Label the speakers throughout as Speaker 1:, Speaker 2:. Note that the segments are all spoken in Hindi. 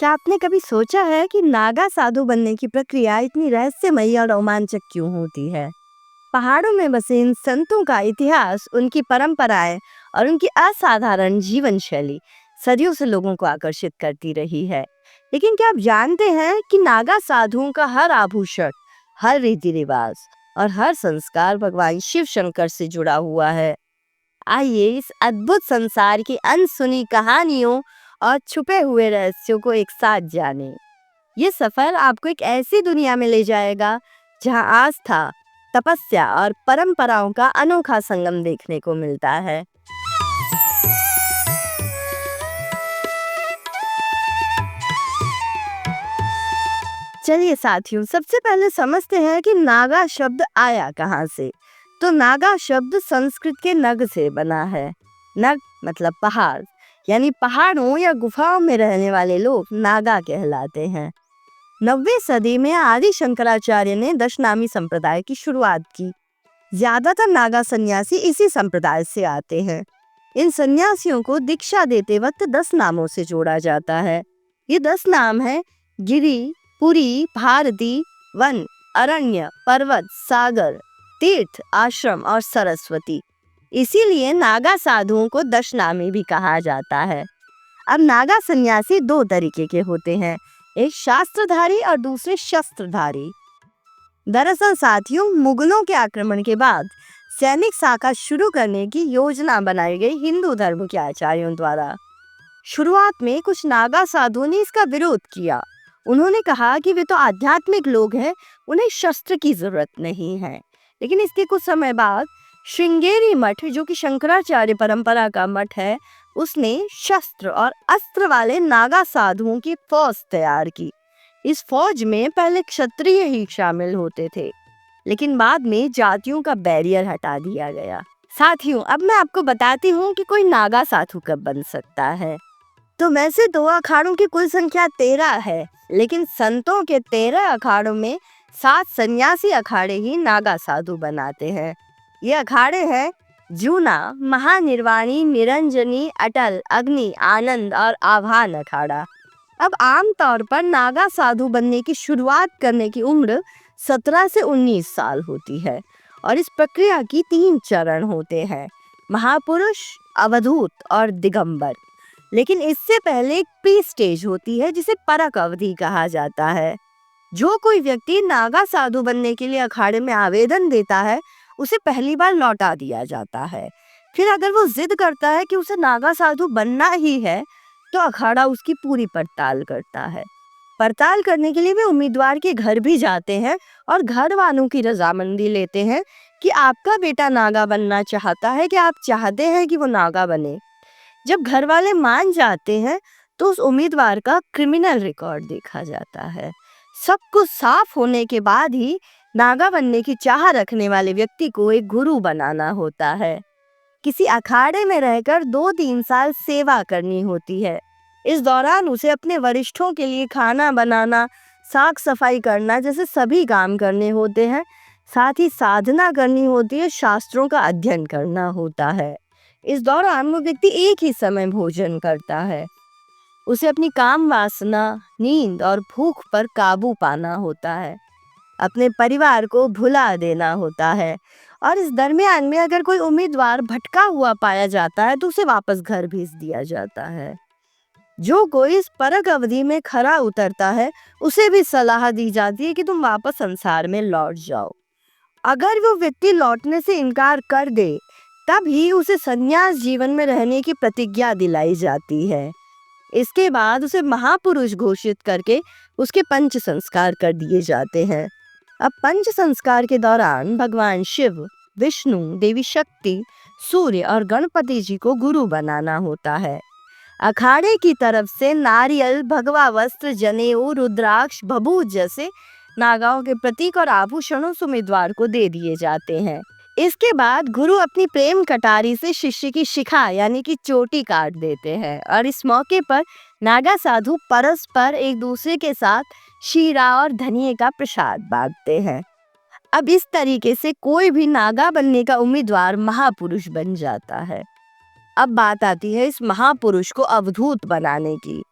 Speaker 1: क्या आपने कभी सोचा है कि नागा साधु बनने की प्रक्रिया इतनी रहस्यमयी और रोमांचक क्यों होती है? पहाड़ों में बसे इन संतों का इतिहास, उनकी परंपराएं और उनकी असाधारण जीवन शैली सदियों से लोगों को आकर्षित करती रही है। लेकिन क्या आप जानते हैं कि नागा साधुओं का हर आभूषण, हर रीति रिवाज और हर संस्कार भगवान शिव शंकर से जुड़ा हुआ है? आइए इस अद्भुत संसार की अनसुनी कहानियों और छुपे हुए रहस्यों को एक साथ जानें। ये सफर आपको एक ऐसी दुनिया में ले जाएगा जहां आस्था, तपस्या और परंपराओं का अनोखा संगम देखने को मिलता है। चलिए साथियों, सबसे पहले समझते हैं कि नागा शब्द आया कहाँ से। तो नागा शब्द संस्कृत के नग से बना है। नग मतलब पहाड़, यानी पहाड़ों या गुफाओं में रहने वाले लोग नागा कहलाते हैं। 9वीं सदी में आदि शंकराचार्य ने दशनामी संप्रदाय की शुरुआत की। ज्यादातर नागा सन्यासी इसी संप्रदाय से आते हैं। इन सन्यासियों को दीक्षा देते वक्त 10 नामों से जोड़ा जाता है। ये 10 नाम है: गिरि, पुरी, भारती, वन, अरण्य, पर्वत, सागर, तीर्थ, आश्रम और सरस्वती। इसीलिए नागा साधुओं को दशनामी भी कहा जाता है। अब नागा सन्यासी 2 तरीके के होते हैं, एक शास्त्रधारी और दूसरे शस्त्रधारी। दरअसल साथियों, मुगलों के आक्रमण के बाद सैनिक शाखा शुरू करने की योजना बनाई गई हिंदू धर्म के आचार्यों द्वारा। शुरुआत में कुछ नागा साधुओं ने इसका विरोध किया। उन्होंने कहा कि वे तो आध्यात्मिक लोग हैं, उन्हें शस्त्र की जरूरत नहीं है। लेकिन इसके कुछ समय बाद श्रृंगेरी मठ, जो कि शंकराचार्य परंपरा का मठ है, उसने शस्त्र और अस्त्र वाले नागा साधुओं की फौज तैयार की। इस फौज में पहले क्षत्रिय ही शामिल होते थे, लेकिन बाद में जातियों का बैरियर हटा दिया गया। साथियों, अब मैं आपको बताती हूँ कि कोई नागा साधु कब बन सकता है। तो वैसे 2 अखाड़ों की कुल संख्या 13 है, लेकिन संतों के 13 अखाड़ों में 7 सन्यासी अखाड़े ही नागा साधु बनाते हैं। ये अखाड़े हैं जूना, महानिर्वाणी, निरंजनी, अटल, अग्नि, आनंद और आभान अखाड़ा। अब आमतौर पर नागा साधु बनने की शुरुआत करने की उम्र 17 से 19 साल होती है और इस प्रक्रिया की 3 चरण होते हैं: महापुरुष, अवधूत और दिगंबर। लेकिन इससे पहले एक प्री स्टेज होती है जिसे परक अवधि कहा जाता है। जो कोई व्यक्ति नागा साधु बनने के लिए अखाड़े में आवेदन देता है, उसे पहली बार लौटा दिया जाता है। फिर अगर वो जिद करता है कि उसे नागा साधु बनना ही है, तो अखाड़ा उसकी पूरी पड़ताल करता है। पड़ताल करने के लिए वे उम्मीदवार के घर भी जाते हैं और घर वालों की रजामंदी लेते हैं कि आपका बेटा नागा बनना चाहता है, कि आप चाहते हैं कि वो नागा बने। जब घर वाले मान जाते हैं तो उस उम्मीदवार का क्रिमिनल रिकॉर्ड देखा जाता है। सब कुछ साफ होने के बाद ही नागा बनने की चाह रखने वाले व्यक्ति को एक गुरु बनाना होता है। किसी अखाड़े में रहकर 2-3 साल सेवा करनी होती है। इस दौरान उसे अपने वरिष्ठों के लिए खाना बनाना, साफ सफाई करना जैसे सभी काम करने होते हैं। साथ ही साधना करनी होती है, शास्त्रों का अध्ययन करना होता है। इस दौरान वो व्यक्ति एक ही समय भोजन करता है। उसे अपनी काम वासना, नींद और भूख पर काबू पाना होता है। अपने परिवार को भुला देना होता है और इस दरमियान में अगर कोई उम्मीदवार भटका हुआ पाया जाता है तो उसे वापस घर भेज दिया जाता है। जो कोई इस परक अवधि में खरा उतरता है, उसे भी सलाह दी जाती है कि तुम वापस संसार में लौट जाओ। अगर वो व्यक्ति लौटने से इनकार कर दे, तब ही उसे संन्यास जीवन में रहने की प्रतिज्ञा दिलाई जाती है। इसके बाद उसे महापुरुष घोषित करके उसके पंच संस्कार कर दिए जाते हैं। अब पंच संस्कार के दौरान भगवान शिव, विष्णु, देवी शक्ति, सूर्य और गणपति जी को गुरु बनाना होता है। अखाड़े की तरफ से नारियल, भगवा वस्त्र, जनेऊ, रुद्राक्ष, भभूत जैसे नागाओं के प्रतीक और आभूषणों उम्मीदवार को दे दिए जाते हैं। इसके बाद गुरु अपनी प्रेम कटारी से शिष्य की शिखा यानी कि चोटी काट देते हैं और इस मौके पर नागा साधु परस्पर एक दूसरे के साथ शीरा और धनिये का प्रसाद बांटते हैं। अब इस तरीके से कोई भी नागा बनने का उम्मीदवार महापुरुष बन जाता है। अब बात आती है इस महापुरुष को अवधूत बनाने की।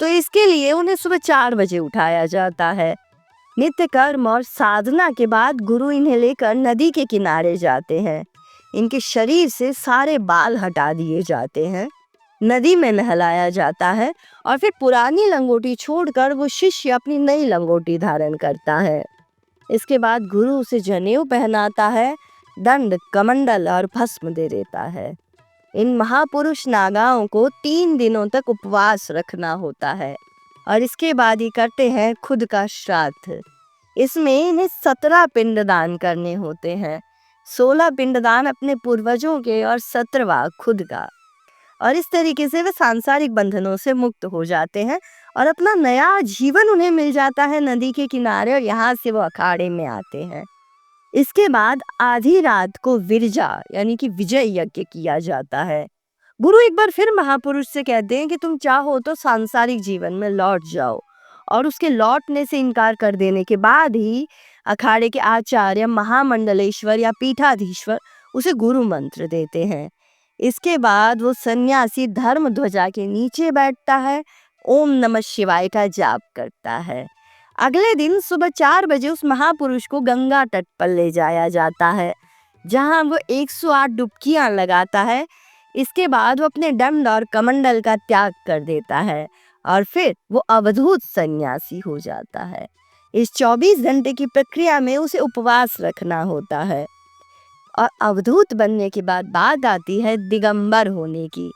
Speaker 1: तो इसके लिए उन्हें सुबह 4 बजे उठाया जाता है। नित्य कर्म और साधना के बाद गुरु इन्हें लेकर नदी के किनारे जाते हैं। इनके शरीर से सारे बाल हटा दिए जाते हैं, नदी में नहलाया जाता है और फिर पुरानी लंगोटी छोड़कर वो शिष्य अपनी नई लंगोटी धारण करता है। इसके बाद गुरु उसे जनेऊ पहनाता है, दंड, कमंडल और भस्म दे देता है। इन महापुरुष नागाओं को 3 दिनों तक उपवास रखना होता है और इसके बाद ये करते हैं खुद का श्राद्ध। इसमें इन्हें 17 पिंडदान करने होते हैं। 16 पिंडदान अपने पूर्वजों के और 17वां खुद का। और इस तरीके से वे सांसारिक बंधनों से मुक्त हो जाते हैं और अपना नया जीवन उन्हें मिल जाता है नदी के किनारे, और यहाँ से वो अखाड़े में आते हैं। इसके बाद आधी रात को विरजा यानी कि विजय यज्ञ किया जाता है। गुरु एक बार फिर महापुरुष से कहते हैं कि तुम चाहो तो सांसारिक जीवन में लौट जाओ, और उसके लौटने से इनकार कर देने के बाद ही अखाड़े के आचार्य, महामंडलेश्वर या पीठाधीश्वर उसे गुरु मंत्र देते हैं। इसके बाद वो सन्यासी धर्म ध्वजा के नीचे बैठता है, ओम नमः शिवाय का जाप करता है। अगले दिन सुबह 4 बजे उस महापुरुष को गंगा तट पर ले जाया जाता है, जहां वो 108 डुबकियां लगाता है। इसके बाद वो अपने दंड और कमंडल का त्याग कर देता है और फिर वो अवधूत सन्यासी हो जाता है। इस 24 घंटे की प्रक्रिया में उसे उपवास रखना होता है और अवधूत बनने के बाद बात आती है दिगंबर होने की।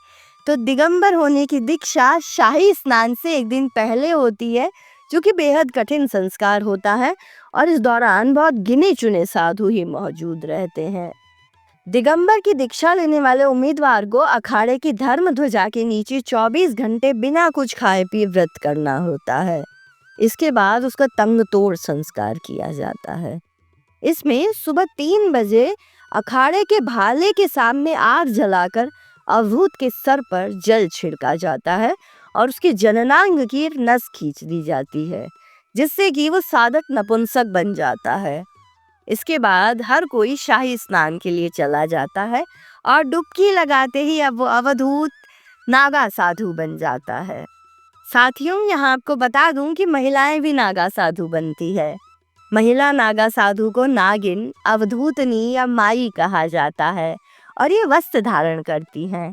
Speaker 1: तो दिगंबर होने की दीक्षा शाही स्नान से एक दिन पहले होती है, जो कि बेहद कठिन संस्कार होता है और इस दौरान बहुत गिने चुने साधु ही मौजूद रहते हैं। दिगंबर की दीक्षा लेने वाले उम्मीदवार को अखाड़े की धर्म ध्वजा के नीचे 24 घंटे बिना कुछ खाए पिए व्रत करना होता है। इसके बाद उसका तंग तोड़ संस्कार किया जाता है। इसमें सुबह 3 बजे अखाड़े के भाले के सामने आग जलाकर अवधूत के सर पर जल छिड़का जाता है और उसके जननांग की नस खींच दी जाती है, जिससे कि वो साधक नपुंसक बन जाता है। इसके बाद हर कोई शाही स्नान के लिए चला जाता है और डुबकी लगाते ही अब वो अवधूत नागा साधु बन जाता है। साथियों, यहाँ आपको बता दूं कि महिलाएं भी नागा साधु बनती है। महिला नागा साधु को नागिन, अवधूतनी या माई कहा जाता है और ये वस्त्र धारण करती हैं।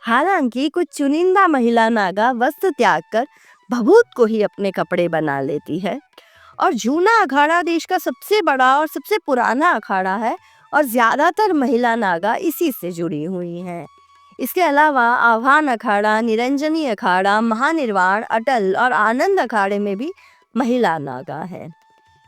Speaker 1: हालांकि कुछ चुनिंदा महिला नागा वस्त्र त्याग कर भभूत को ही अपने कपड़े बना लेती है। और जूना अखाड़ा देश का सबसे बड़ा और सबसे पुराना अखाड़ा है और ज्यादातर महिला नागा इसी से जुड़ी हुई हैं। इसके अलावा आह्वान अखाड़ा, निरंजनी अखाड़ा, महानिर्वाण, अटल और आनंद अखाड़े में भी महिला नागा है।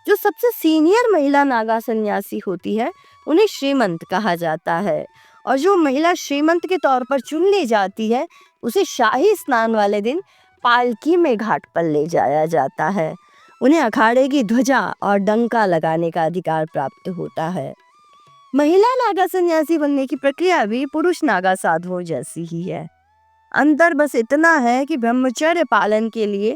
Speaker 1: जो सबसे सीनियर महिला नागा सन्यासी होती है उन्हें श्रीमंत कहा जाता है, और जो महिला श्रीमंत के तौर पर चुन ली जाती है उसे शाही स्नान वाले दिन पालकी में घाट पर ले जाया जाता है। उन्हें अखाड़े की ध्वजा और डंका लगाने का अधिकार प्राप्त होता है। महिला नागा सन्यासी बनने की प्रक्रिया भी पुरुष नागा साधुओं जैसी ही है। अंतर बस इतना है कि ब्रह्मचर्य पालन के लिए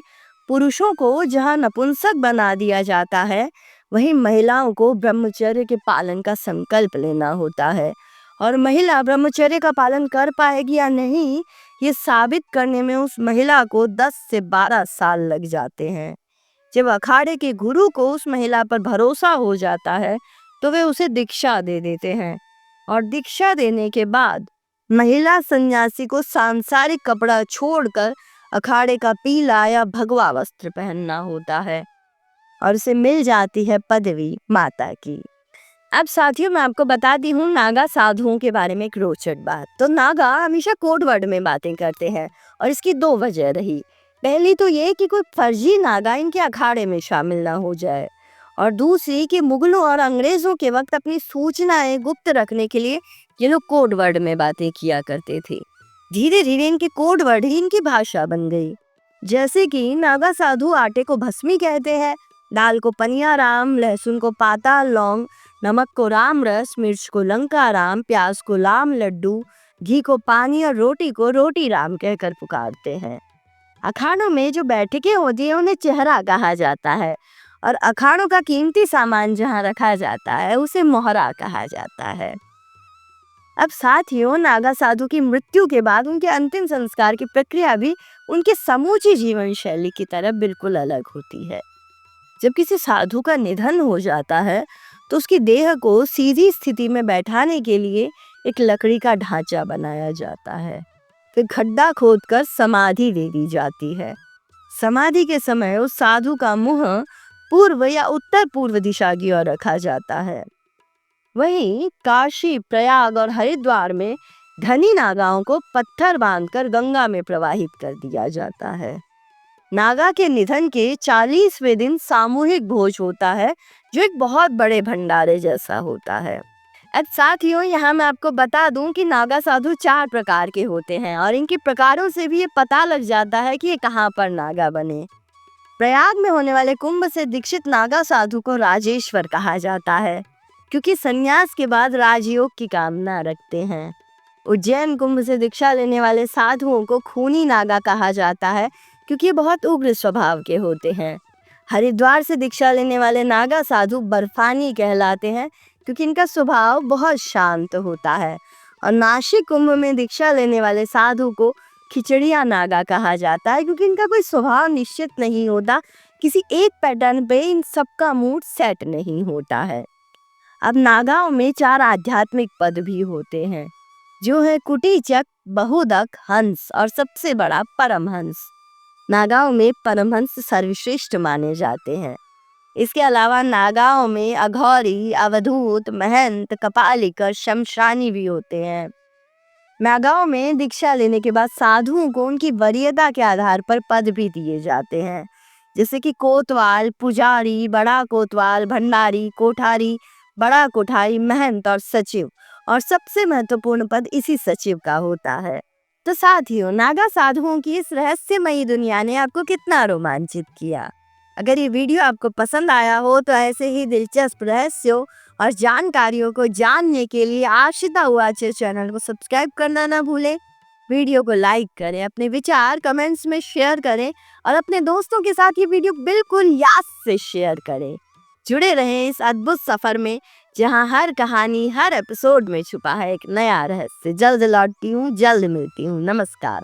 Speaker 1: पुरुषों को जहां नपुंसक बना दिया जाता है, वहीं महिलाओं को ब्रह्मचर्य के पालन का संकल्प लेना होता है। और महिला ब्रह्मचर्य का पालन कर पाएगी या नहीं, ये साबित करने में उस महिला को 10 से 12 साल लग जाते हैं। जब अखाड़े के गुरु को उस महिला पर भरोसा हो जाता है तो वे उसे दीक्षा दे देते हैं, और दीक्षा देने के बाद महिला सन्यासी को सांसारिक कपड़ा छोड़कर अखाड़े का पीला या भगवा वस्त्र पहनना होता है और उसे मिल जाती है पदवी माता की। अब साथियों, मैं आपको बताती हूँ नागा साधुओं के बारे में एक रोचक बात। तो नागा हमेशा कोड वर्ड में बातें करते हैं और इसकी 2 वजह रही। पहली तो ये कि कोई फर्जी नागा इनके अखाड़े में शामिल ना हो जाए, और दूसरी कि मुगलों और अंग्रेजों के वक्त अपनी सूचनाएं गुप्त रखने के लिए ये लोग कोड वर्ड में बातें किया करते थे। धीरे धीरे इनके कोड वर्ड ही इनकी भाषा बन गई। जैसे कि नागा साधु आटे को भस्मी कहते हैं, दाल को पनिया राम, लहसुन को पाताल लौंग, नमक को राम रस, मिर्च को लंका राम, प्याज को लाम लड्डू, घी को पानी और रोटी को रोटी राम कहकर पुकारते हैं। अखाड़ों में जो बैठकें होती है उन्हें चेहरा कहा जाता है, और अखाड़ों का कीमती सामान जहाँ रखा जाता है उसे मोहरा कहा जाता है। अब साथियों, नागा साधु की मृत्यु के बाद उनके अंतिम संस्कार की प्रक्रिया भी उनके समूची जीवन शैली की तरह बिल्कुल अलग होती है। जब किसी साधु का निधन हो जाता है तो उसकी देह को सीधी स्थिति में बैठाने के लिए एक लकड़ी का ढांचा बनाया जाता है। फिर गड्ढा खोदकर समाधि दे दी जाती है। समाधि के समय उस साधु का मुंह पूर्व या उत्तर पूर्व दिशा की ओर रखा जाता है। वहीं काशी, प्रयाग और हरिद्वार में धनी नागाओं को पत्थर बांधकर गंगा में प्रवाहित कर दिया जाता है। नागा के निधन के 40वें दिन सामूहिक भोज होता है, जो एक बहुत बड़े भंडारे जैसा होता है। अब साथियों, यहाँ मैं आपको बता दूं कि नागा साधु 4 प्रकार के होते हैं और इनके प्रकारों से भी ये पता लग जाता है कि ये कहाँ पर नागा बने। प्रयाग में होने वाले कुंभ से दीक्षित नागा साधु को राजेश्वर कहा जाता है, क्योंकि संन्यास के बाद राजयोग की कामना रखते हैं। उज्जैन कुंभ से दीक्षा लेने वाले साधुओं को खूनी नागा कहा जाता है, क्योंकि ये बहुत उग्र स्वभाव के होते हैं। हरिद्वार से दीक्षा लेने वाले नागा साधु बर्फानी कहलाते हैं, क्योंकि इनका स्वभाव बहुत शांत होता है। और नासिक कुंभ में दीक्षा लेने वाले साधु को खिचड़िया नागा कहा जाता है, क्योंकि इनका कोई स्वभाव निश्चित नहीं होता, किसी एक पैटर्न पे इन सबका मूड सेट नहीं होता है। अब नागाओं में 4 आध्यात्मिक पद भी होते हैं, जो है कुटीचक, बहुदक, हंस और सबसे बड़ा परमहंस। नागाओं में परमहंस सर्वश्रेष्ठ माने जाते हैं। इसके अलावा नागाओं में अघौरी, अवधूत, महंत, कपालिक और शमशानी भी होते हैं। नागाओं में दीक्षा लेने के बाद साधुओं को उनकी वरीयता के आधार पर पद भी दिए जाते हैं, जैसे कि कोतवाल, पुजारी, बड़ा कोतवाल, भंडारी, कोठारी, बड़ा कोठारी, महंत और सचिव। और सबसे महत्वपूर्ण पद इसी सचिव का होता है। तो साथियों, नागा साधुओं की इस रहस्यमयी दुनिया ने आपको कितना रोमांचित किया? अगर ये वीडियो आपको पसंद आया हो तो ऐसे ही दिलचस्प रहस्यों और जानकारियों को जानने के लिए आशिता हुआचे चैनल को सब्सक्राइब करना ना भूलें। वीडियो को लाइक करें, अपने विचार कमेंट्स में शेयर करें और अपने दोस्तों के साथ ये वीडियो बिल्कुल याद से शेयर करें। जुड़े रहें इस अद्भुत सफर में, जहां हर कहानी, हर एपिसोड में छुपा है एक नया रहस्य। जल्द लौटती हूँ, जल्द मिलती हूँ। नमस्कार।